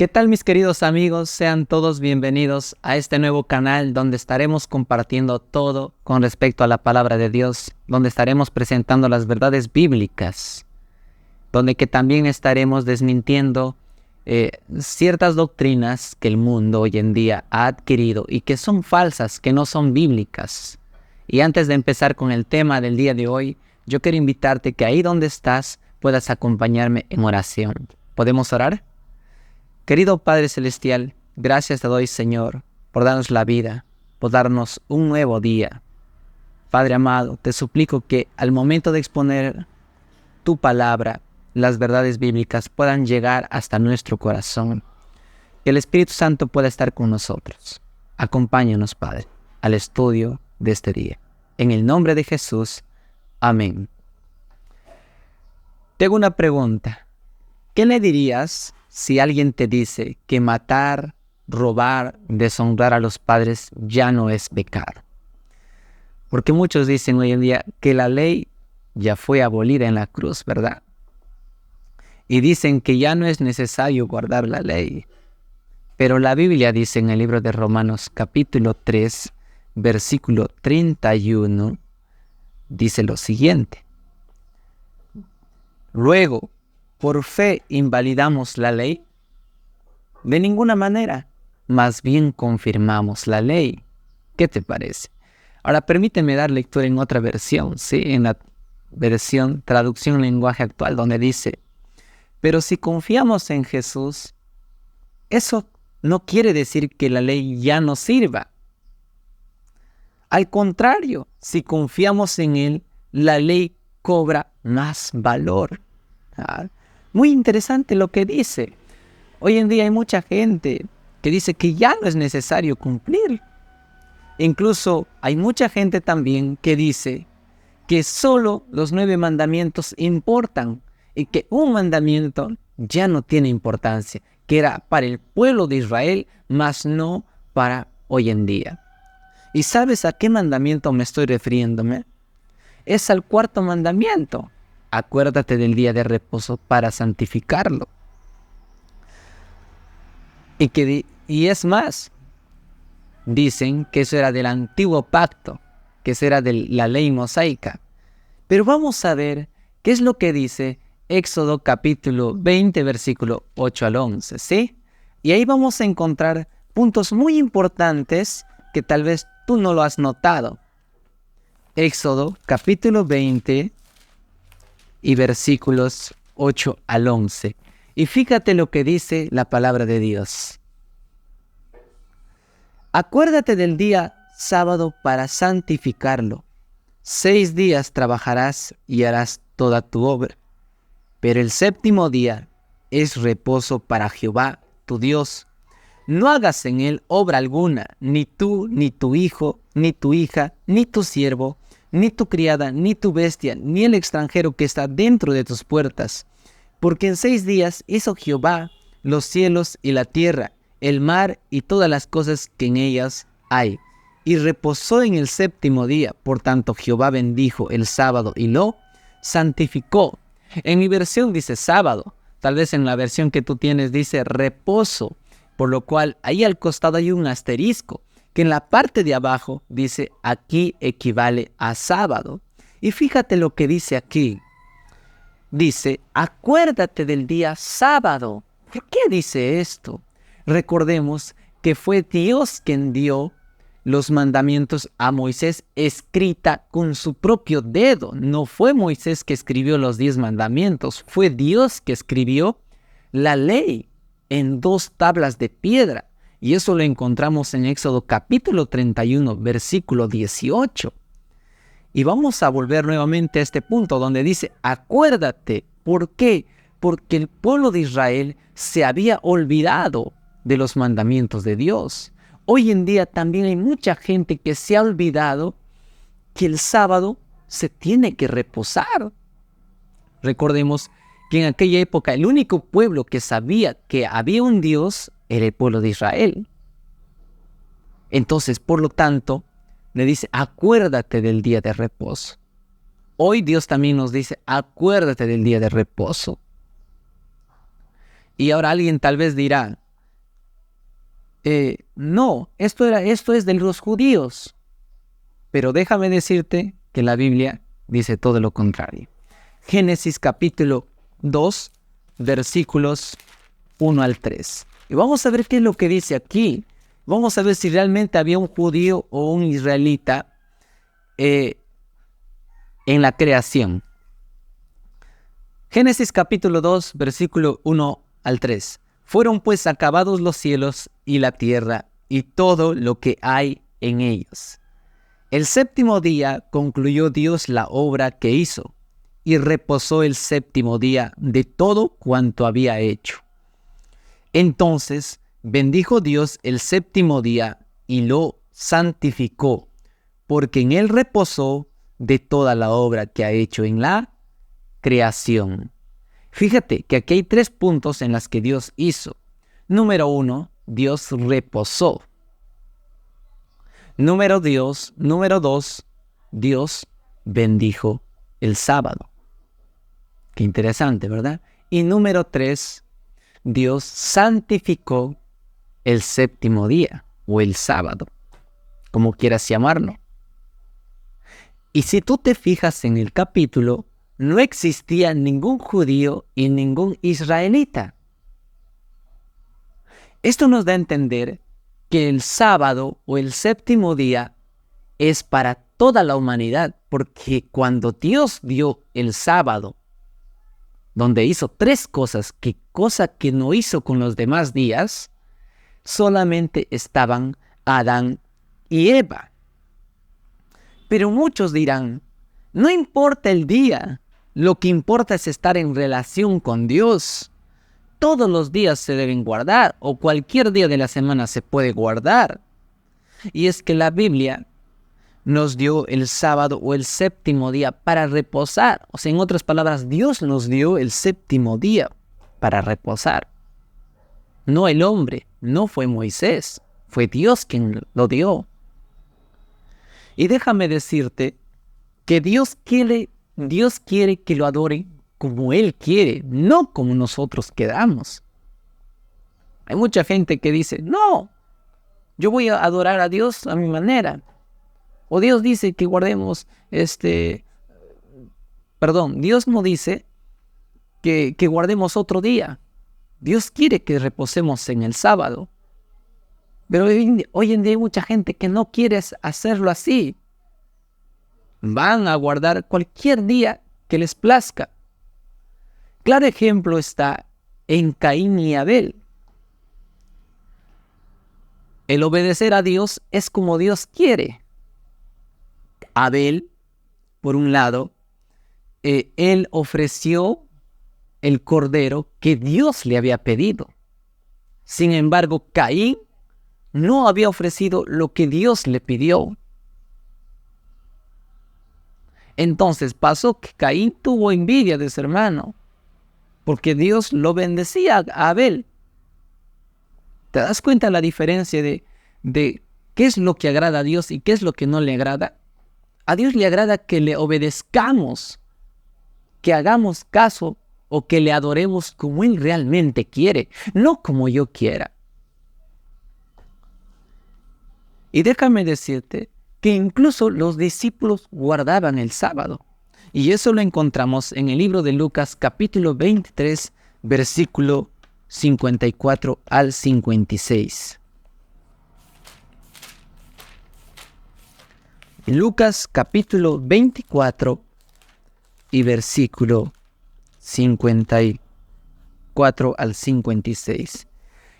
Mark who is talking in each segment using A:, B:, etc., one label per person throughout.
A: ¿Qué tal, mis queridos amigos? Sean todos bienvenidos a este nuevo canal donde estaremos compartiendo todo con respecto a la palabra de Dios, donde estaremos presentando las verdades bíblicas, donde que también estaremos desmintiendo ciertas doctrinas que el mundo hoy en día ha adquirido y que son falsas, que no son bíblicas. Y antes de empezar con el tema del día de hoy, yo quiero invitarte que ahí donde estás puedas acompañarme en oración. ¿Podemos orar? Querido Padre Celestial, gracias te doy, Señor, por darnos la vida, por darnos un nuevo día. Padre amado, te suplico que al momento de exponer tu palabra, las verdades bíblicas puedan llegar hasta nuestro corazón. Que el Espíritu Santo pueda estar con nosotros. Acompáñanos, Padre, al estudio de este día. En el nombre de Jesús, amén. Tengo una pregunta. ¿Qué le dirías si alguien te dice que matar, robar, deshonrar a los padres ya no es pecado? Porque muchos dicen hoy en día que la ley ya fue abolida en la cruz, ¿verdad? Y dicen que ya no es necesario guardar la ley. Pero la Biblia dice en el libro de Romanos capítulo 3, versículo 31, dice lo siguiente. Luego, ¿por fe invalidamos la ley? De ninguna manera, más bien confirmamos la ley. ¿Qué te parece? Ahora permíteme dar lectura en otra versión, ¿sí? En la versión traducción lenguaje actual, donde dice, pero si confiamos en Jesús, eso no quiere decir que la ley ya no sirva. Al contrario, si confiamos en Él, la ley cobra más valor. Muy interesante lo que dice. Hoy en día hay mucha gente que dice que ya no es necesario cumplir. Incluso hay mucha gente también que dice que solo los 9 mandamientos importan y que un mandamiento ya no tiene importancia, que era para el pueblo de Israel, mas no para hoy en día. ¿Y sabes a qué mandamiento me estoy refiriéndome? Es al 4º mandamiento. Acuérdate del día de reposo para santificarlo. Y es más, dicen que eso era del antiguo pacto, que eso era de la ley mosaica. Pero vamos a ver qué es lo que dice Éxodo capítulo 20, versículo 8 al 11, ¿sí? Y ahí vamos a encontrar puntos muy importantes que tal vez tú no lo has notado. Éxodo capítulo 20 y versículos 8 al 11. Y fíjate lo que dice la palabra de Dios. Acuérdate del día sábado para santificarlo. 6 días trabajarás y harás toda tu obra. Pero el 7º día es reposo para Jehová, tu Dios. No hagas en él obra alguna, ni tú, ni tu hijo, ni tu hija, ni tu siervo, ni tu criada, ni tu bestia, ni el extranjero que está dentro de tus puertas. Porque en 6 días hizo Jehová los cielos y la tierra, el mar y todas las cosas que en ellas hay. Y reposó en el 7º día. Por tanto, Jehová bendijo el sábado y lo santificó. En mi versión dice sábado. Tal vez en la versión que tú tienes dice reposo. Por lo cual, ahí al costado hay un asterisco, que en la parte de abajo dice aquí equivale a sábado. Y fíjate lo que dice aquí. Dice, acuérdate del día sábado. ¿Por qué dice esto? Recordemos que fue Dios quien dio los mandamientos a Moisés escrita con su propio dedo. No fue Moisés que escribió los 10 mandamientos, fue Dios que escribió la ley en 2 tablas de piedra. Y eso lo encontramos en Éxodo capítulo 31, versículo 18. Y vamos a volver nuevamente a este punto donde dice, acuérdate. ¿Por qué? Porque el pueblo de Israel se había olvidado de los mandamientos de Dios. Hoy en día también hay mucha gente que se ha olvidado que el sábado se tiene que reposar. Recordemos que en aquella época el único pueblo que sabía que había un Dios era el pueblo de Israel. Entonces, por lo tanto, le dice, acuérdate del día de reposo. Hoy Dios también nos dice, acuérdate del día de reposo. Y ahora alguien tal vez dirá, no, esto es de los judíos. Pero déjame decirte que la Biblia dice todo lo contrario. Génesis capítulo 2, versículos 1 al 3. Y vamos a ver qué es lo que dice aquí. Vamos a ver si realmente había un judío o un israelita en la creación. Génesis capítulo 2, versículo 1 al 3. Fueron pues acabados los cielos y la tierra y todo lo que hay en ellos. El séptimo día concluyó Dios la obra que hizo y reposó el séptimo día de todo cuanto había hecho. Entonces bendijo Dios el séptimo día y lo santificó, porque en él reposó de toda la obra que ha hecho en la creación. Fíjate que aquí hay 3 puntos en los que Dios hizo. Número 1, Dios reposó. Número 2, Dios bendijo el sábado. Qué interesante, ¿verdad? Y número 3, Dios santificó el séptimo día o el sábado, como quieras llamarlo. Y si tú te fijas en el capítulo, no existía ningún judío y ningún israelita. Esto nos da a entender que el sábado o el séptimo día es para toda la humanidad, porque cuando Dios dio el sábado, donde hizo 3 cosas, cosa que no hizo con los demás días, solamente estaban Adán y Eva. Pero muchos dirán, no importa el día, lo que importa es estar en relación con Dios. Todos los días se deben guardar, o cualquier día de la semana se puede guardar. Y es que la Biblia nos dio el sábado o el séptimo día para reposar. O sea, en otras palabras, Dios nos dio el séptimo día para reposar. No el hombre, no fue Moisés, fue Dios quien lo dio. Y déjame decirte que Dios quiere que lo adoren como Él quiere, no como nosotros queramos. Hay mucha gente que dice, no, yo voy a adorar a Dios a mi manera. O Dios dice que guardemos, Dios no dice que guardemos otro día. Dios quiere que reposemos en el sábado. Pero hoy en día hay mucha gente que no quiere hacerlo así. Van a guardar cualquier día que les plazca. Claro ejemplo está en Caín y Abel. El obedecer a Dios es como Dios quiere. Abel, por un lado, él ofreció el cordero que Dios le había pedido. Sin embargo, Caín no había ofrecido lo que Dios le pidió. Entonces pasó que Caín tuvo envidia de su hermano, porque Dios lo bendecía a Abel. ¿Te das cuenta la diferencia de qué es lo que agrada a Dios y qué es lo que no le agrada? A Dios le agrada que le obedezcamos, que hagamos caso o que le adoremos como Él realmente quiere, no como yo quiera. Y déjame decirte que incluso los discípulos guardaban el sábado. Y eso lo encontramos en el libro de Lucas capítulo 23, versículo 54 al 56. Lucas capítulo 24 y versículo 54 al 56.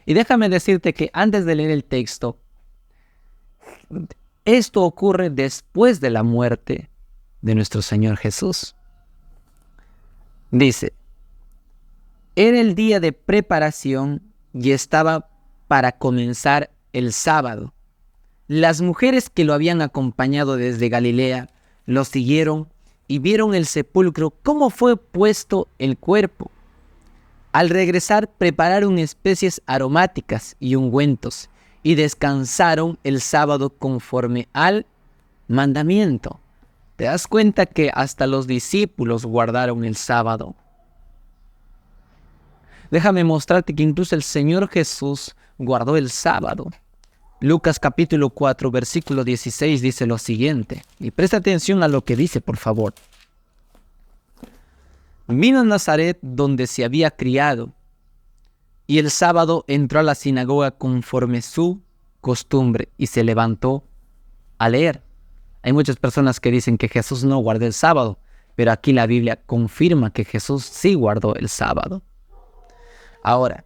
A: Y déjame decirte que antes de leer el texto, esto ocurre después de la muerte de nuestro Señor Jesús. Dice, era el día de preparación y estaba para comenzar el sábado. Las mujeres que lo habían acompañado desde Galilea lo siguieron y vieron el sepulcro cómo fue puesto el cuerpo. Al regresar prepararon especies aromáticas y ungüentos y descansaron el sábado conforme al mandamiento. ¿Te das cuenta que hasta los discípulos guardaron el sábado? Déjame mostrarte que incluso el Señor Jesús guardó el sábado. Lucas capítulo 4, versículo 16 dice lo siguiente. Y presta atención a lo que dice, por favor. Vino a Nazaret donde se había criado, y el sábado entró a la sinagoga conforme su costumbre y se levantó a leer. Hay muchas personas que dicen que Jesús no guardó el sábado, pero aquí la Biblia confirma que Jesús sí guardó el sábado. Ahora,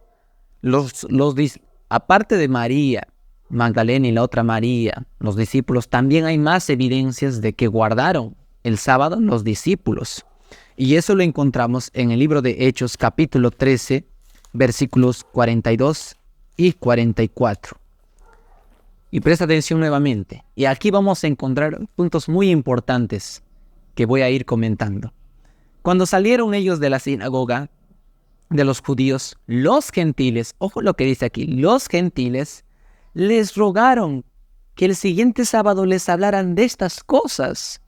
A: aparte de María Magdalena y la otra María, los discípulos, también hay más evidencias de que guardaron el sábado los discípulos. Y eso lo encontramos en el libro de Hechos capítulo 13, versículos 42 y 44. Y presta atención nuevamente. Y aquí vamos a encontrar puntos muy importantes que voy a ir comentando. Cuando salieron ellos de la sinagoga de los judíos, los gentiles, ojo lo que dice aquí, los gentiles les rogaron que el siguiente sábado les hablaran de estas cosas.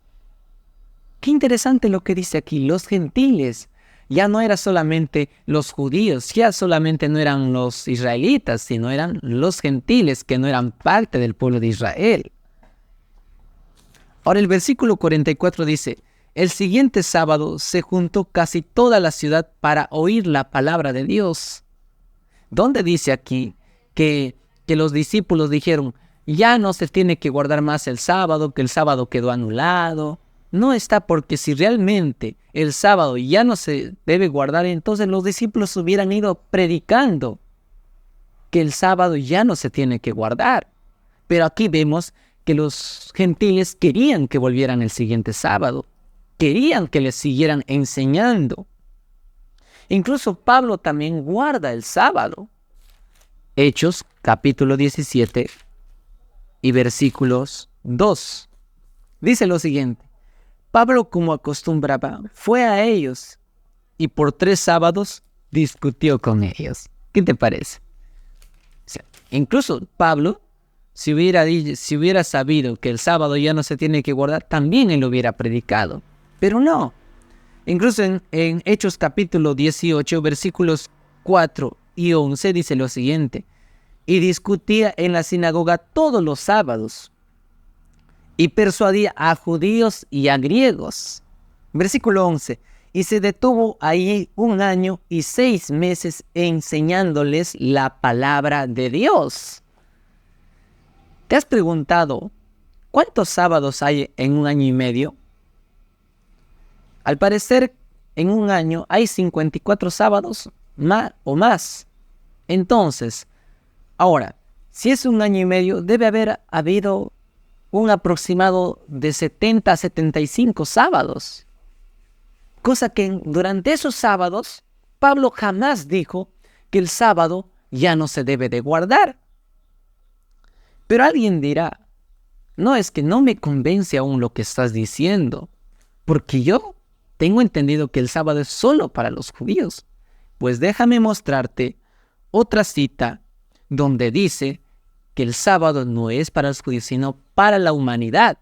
A: Qué interesante lo que dice aquí, los gentiles. Ya no era solamente los judíos, ya solamente no eran los israelitas, sino eran los gentiles que no eran parte del pueblo de Israel. Ahora el versículo 44 dice, el siguiente sábado se juntó casi toda la ciudad para oír la palabra de Dios. ¿Dónde dice aquí que los discípulos dijeron, ya no se tiene que guardar más el sábado, que el sábado quedó anulado? No está, porque si realmente el sábado ya no se debe guardar, entonces los discípulos hubieran ido predicando que el sábado ya no se tiene que guardar. Pero aquí vemos que los gentiles querían que volvieran el siguiente sábado, querían que les siguieran enseñando. Incluso Pablo también guarda el sábado. Hechos capítulo 17 y versículos 2. Dice lo siguiente. Pablo, como acostumbraba, fue a ellos y por 3 sábados discutió con ellos. ¿Qué te parece? O sea, incluso Pablo, si hubiera sabido que el sábado ya no se tiene que guardar, también él hubiera predicado. Pero no. Incluso en Hechos capítulo 18, versículos 4 y 11 dice lo siguiente. Y discutía en la sinagoga todos los sábados. Y persuadía a judíos y a griegos. Versículo 11. Y se detuvo ahí 1 año y 6 meses enseñándoles la palabra de Dios. ¿Te has preguntado cuántos sábados hay en 1 año y medio? Al parecer, en 1 año hay 54 sábados o más. Entonces, ahora, si es 1 año y medio, debe haber habido un aproximado de 70 a 75 sábados. Cosa que durante esos sábados, Pablo jamás dijo que el sábado ya no se debe de guardar. Pero alguien dirá, no, es que no me convence aún lo que estás diciendo, porque yo tengo entendido que el sábado es solo para los judíos. Pues déjame mostrarte otra cita donde dice que el sábado no es para los judíos, sino para la humanidad.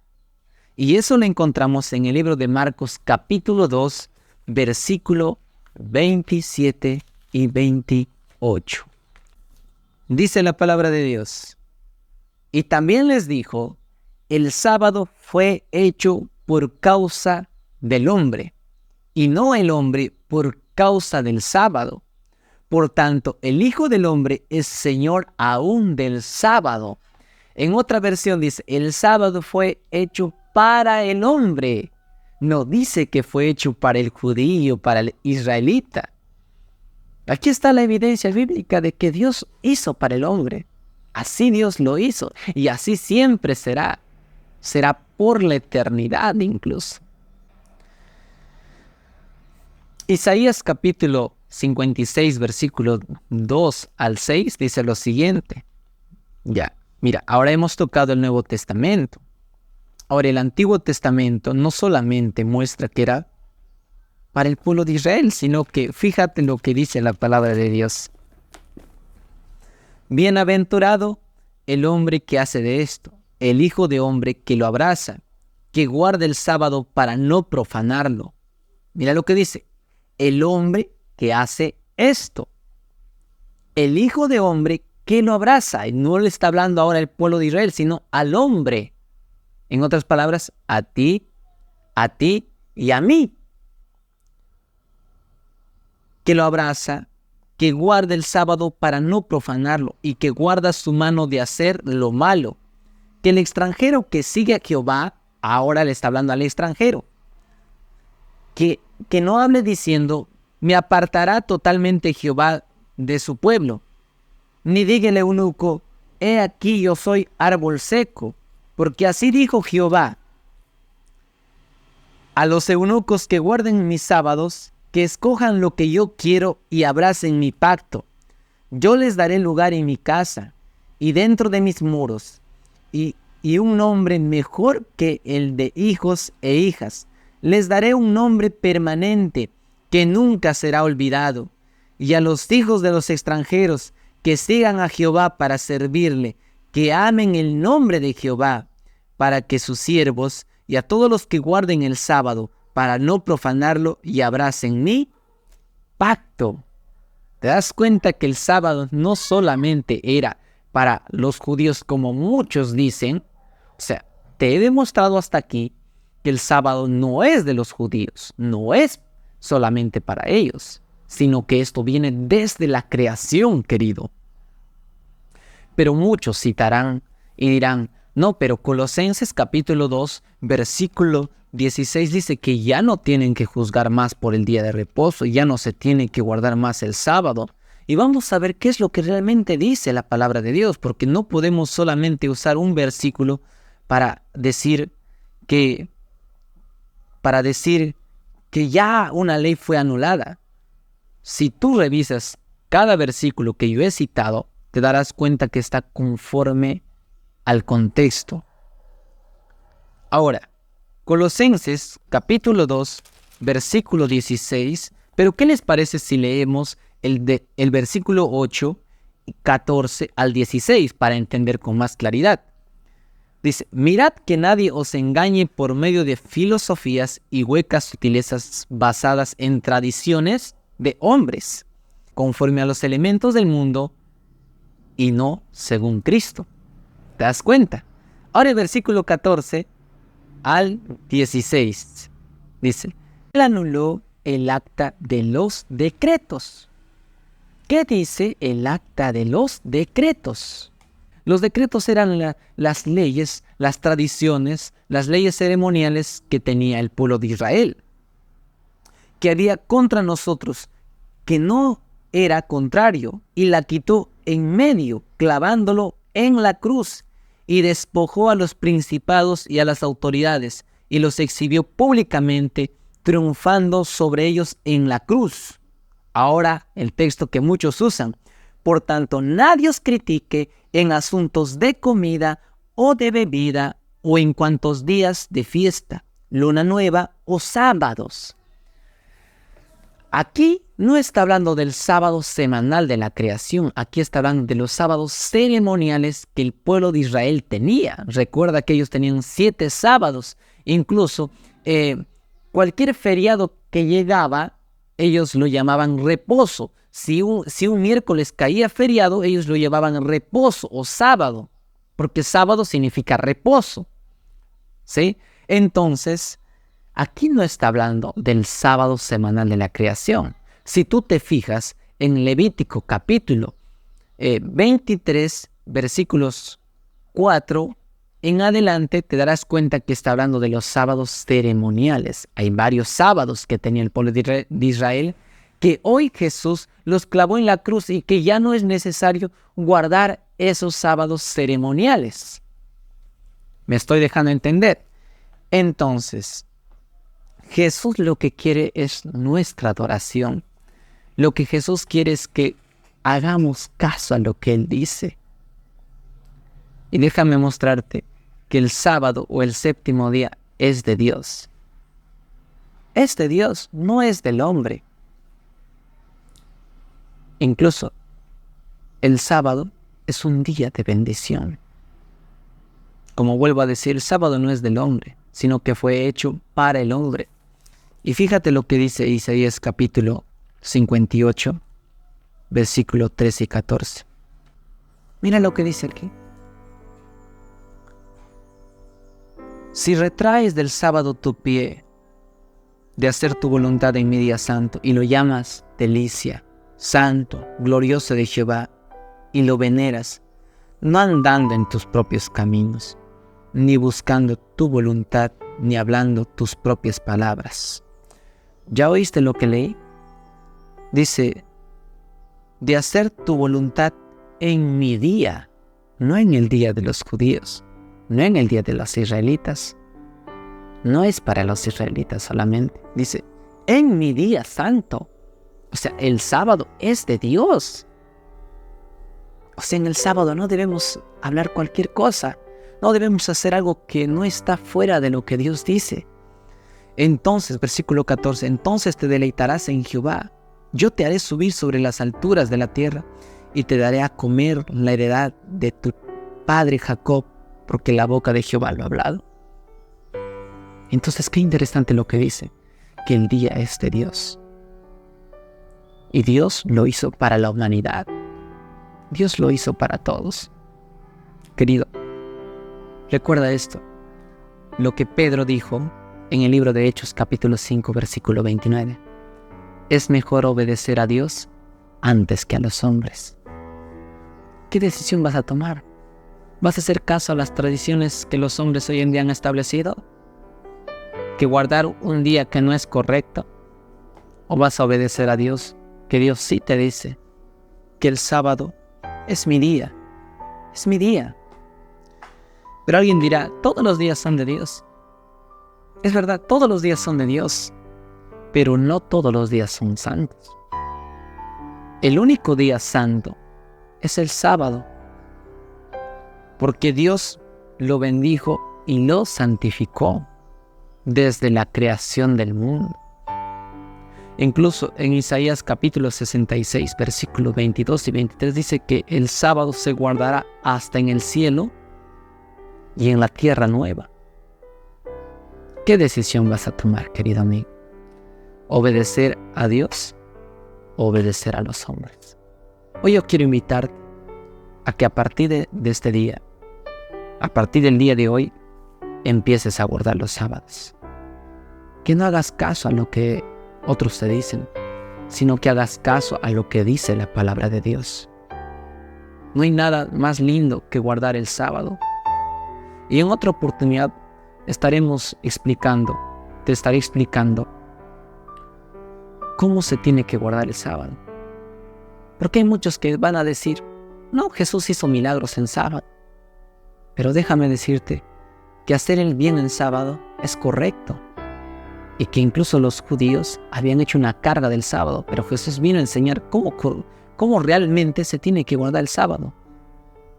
A: Y eso lo encontramos en el libro de Marcos capítulo 2, versículo 27 y 28. Dice la palabra de Dios. Y también les dijo, el sábado fue hecho por causa del hombre, y no el hombre por causa del sábado. Por tanto, el Hijo del Hombre es Señor aún del sábado. En otra versión dice, el sábado fue hecho para el hombre. No dice que fue hecho para el judío, para el israelita. Aquí está la evidencia bíblica de que Dios hizo para el hombre. Así Dios lo hizo y así siempre será. Será por la eternidad incluso. Isaías capítulo 56, versículos 2 al 6 dice lo siguiente. Ya, mira, ahora hemos tocado el Nuevo Testamento. Ahora el Antiguo Testamento no solamente muestra que era para el pueblo de Israel, sino que fíjate lo que dice la palabra de Dios. Bienaventurado el hombre que hace de esto, el hijo de hombre que lo abraza, que guarda el sábado para no profanarlo. Mira lo que dice, el hombre que hace esto, el hijo de hombre ¿qué lo abraza? Y no le está hablando ahora al pueblo de Israel, sino al hombre. En otras palabras, a ti y a mí. Que lo abraza, que guarda el sábado para no profanarlo y que guarda su mano de hacer lo malo. Que el extranjero que sigue a Jehová, ahora le está hablando al extranjero, que no hable diciendo, me apartará totalmente Jehová de su pueblo. Ni diga el eunuco, he aquí yo soy árbol seco, porque así dijo Jehová. A los eunucos que guarden mis sábados, que escojan lo que yo quiero y abracen mi pacto. Yo les daré lugar en mi casa y dentro de mis muros, y un nombre mejor que el de hijos e hijas. Les daré un nombre permanente que nunca será olvidado. Y a los hijos de los extranjeros que sigan a Jehová para servirle, que amen el nombre de Jehová, para que sus siervos y a todos los que guarden el sábado, para no profanarlo y abracen mi pacto. ¿Te das cuenta que el sábado no solamente era para los judíos como muchos dicen? O sea, te he demostrado hasta aquí que el sábado no es de los judíos, no es solamente para ellos, sino que esto viene desde la creación, querido. Pero muchos citarán y dirán, no, pero Colosenses capítulo 2, versículo 16 dice que ya no tienen que juzgar más por el día de reposo, ya no se tiene que guardar más el sábado. Y vamos a ver qué es lo que realmente dice la palabra de Dios, porque no podemos solamente usar un versículo para decir que ya una ley fue anulada. Si tú revisas cada versículo que yo he citado, te darás cuenta que está conforme al contexto. Ahora, Colosenses capítulo 2, versículo 16, pero ¿qué les parece si leemos el versículo 8, 14 al 16 para entender con más claridad? Dice, mirad que nadie os engañe por medio de filosofías y huecas sutilezas basadas en tradiciones de hombres, conforme a los elementos del mundo y no según Cristo. ¿Te das cuenta? Ahora el versículo 14 al 16 dice, él anuló el acta de los decretos. ¿Qué dice el acta de los decretos? Los decretos eran las leyes, las tradiciones, las leyes ceremoniales que tenía el pueblo de Israel, que había contra nosotros, que no era contrario, y la quitó en medio, clavándolo en la cruz, y despojó a los principados y a las autoridades, y los exhibió públicamente, triunfando sobre ellos en la cruz. Ahora el texto que muchos usan, por tanto nadie os critique en asuntos de comida o de bebida o en cuantos días de fiesta, luna nueva o sábados. Aquí no está hablando del sábado semanal de la creación, aquí está hablando de los sábados ceremoniales que el pueblo de Israel tenía. Recuerda que ellos tenían 7 sábados, incluso cualquier feriado que llegaba, ellos lo llamaban reposo. Si un miércoles caía feriado, ellos lo llamaban reposo o sábado, porque sábado significa reposo, ¿sí? Entonces, aquí no está hablando del sábado semanal de la creación. Si tú te fijas en Levítico capítulo 23, versículos 4 en adelante, te darás cuenta que está hablando de los sábados ceremoniales. Hay varios sábados que tenía el pueblo de Israel, que hoy Jesús los clavó en la cruz y que ya no es necesario guardar esos sábados ceremoniales. ¿Me estoy dejando entender? Entonces, Jesús lo que quiere es nuestra adoración. Lo que Jesús quiere es que hagamos caso a lo que Él dice. Y déjame mostrarte que el sábado o el séptimo día es de Dios. Es de Dios, no es del hombre. Incluso el sábado es un día de bendición. Como vuelvo a decir, el sábado no es del hombre, sino que fue hecho para el hombre. Y fíjate lo que dice Isaías capítulo 58, versículo 13 y 14. Mira lo que dice aquí. Si retraes del sábado tu pie de hacer tu voluntad en mi día santo y lo llamas delicia, santo, glorioso de Jehová, y lo veneras, no andando en tus propios caminos, ni buscando tu voluntad, ni hablando tus propias palabras. ¿Ya oíste lo que leí? Dice, de hacer tu voluntad en mi día, no en el día de los judíos, no en el día de los israelitas. No es para los israelitas solamente. Dice, en mi día santo. O sea, el sábado es de Dios. O sea, en el sábado no debemos hablar cualquier cosa. No debemos hacer algo que no está fuera de lo que Dios dice. Entonces, versículo 14, entonces te deleitarás en Jehová. Yo te haré subir sobre las alturas de la tierra y te daré a comer la heredad de tu padre Jacob, porque la boca de Jehová lo ha hablado. Entonces, qué interesante lo que dice, que el día es de Dios. Y Dios lo hizo para la humanidad. Dios lo hizo para todos. Querido, recuerda esto, lo que Pedro dijo en el libro de Hechos capítulo 5 versículo 29. Es mejor obedecer a Dios antes que a los hombres. ¿Qué decisión vas a tomar? ¿Vas a hacer caso a las tradiciones que los hombres hoy en día han establecido? ¿Que guardar un día que no es correcto? ¿O vas a obedecer a Dios? Que Dios sí te dice que el sábado es mi día. Es mi día. Pero alguien dirá, todos los días son de Dios. Es verdad, todos los días son de Dios. Pero no todos los días son santos. El único día santo es el sábado. Porque Dios lo bendijo y lo santificó desde la creación del mundo. Incluso en Isaías capítulo 66, versículos 22 y 23 dice que el sábado se guardará hasta en el cielo y en la tierra nueva. ¿Qué decisión vas a tomar, querido amigo? ¿Obedecer a Dios o obedecer a los hombres? Hoy yo quiero invitarte a que a partir de este día, a partir del día de hoy, empieces a guardar los sábados. Que no hagas caso a lo que otros te dicen, sino que hagas caso a lo que dice la palabra de Dios. No hay nada más lindo que guardar el sábado. Y en otra oportunidad te estaré explicando cómo se tiene que guardar el sábado. Porque hay muchos que van a decir, no, Jesús hizo milagros en sábado. Pero déjame decirte que hacer el bien en sábado es correcto. Y que incluso los judíos habían hecho una carga del sábado, pero Jesús vino a enseñar cómo realmente se tiene que guardar el sábado.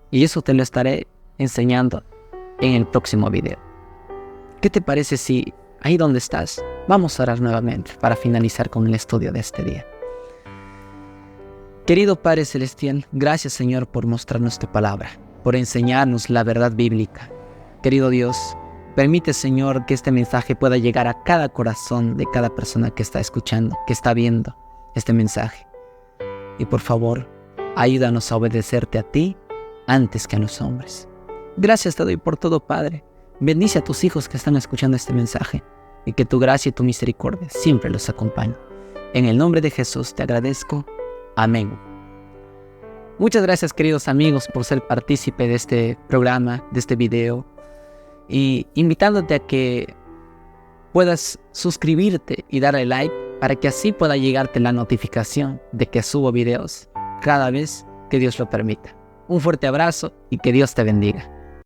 A: Y eso te lo estaré enseñando en el próximo video. ¿Qué te parece si ahí donde estás, vamos a orar nuevamente para finalizar con el estudio de este día? Querido Padre Celestial, gracias Señor por mostrarnos tu palabra, por enseñarnos la verdad bíblica. Querido Dios, permite, Señor, que este mensaje pueda llegar a cada corazón de cada persona que está escuchando, que está viendo este mensaje. Y por favor, ayúdanos a obedecerte a ti antes que a los hombres. Gracias te doy por todo, Padre. Bendice a tus hijos que están escuchando este mensaje y que tu gracia y tu misericordia siempre los acompañen. En el nombre de Jesús te agradezco. Amén. Muchas gracias, queridos amigos, por ser partícipe de este programa, de este video. Y invitándote a que puedas suscribirte y darle like para que así pueda llegarte la notificación de que subo videos cada vez que Dios lo permita. Un fuerte abrazo y que Dios te bendiga.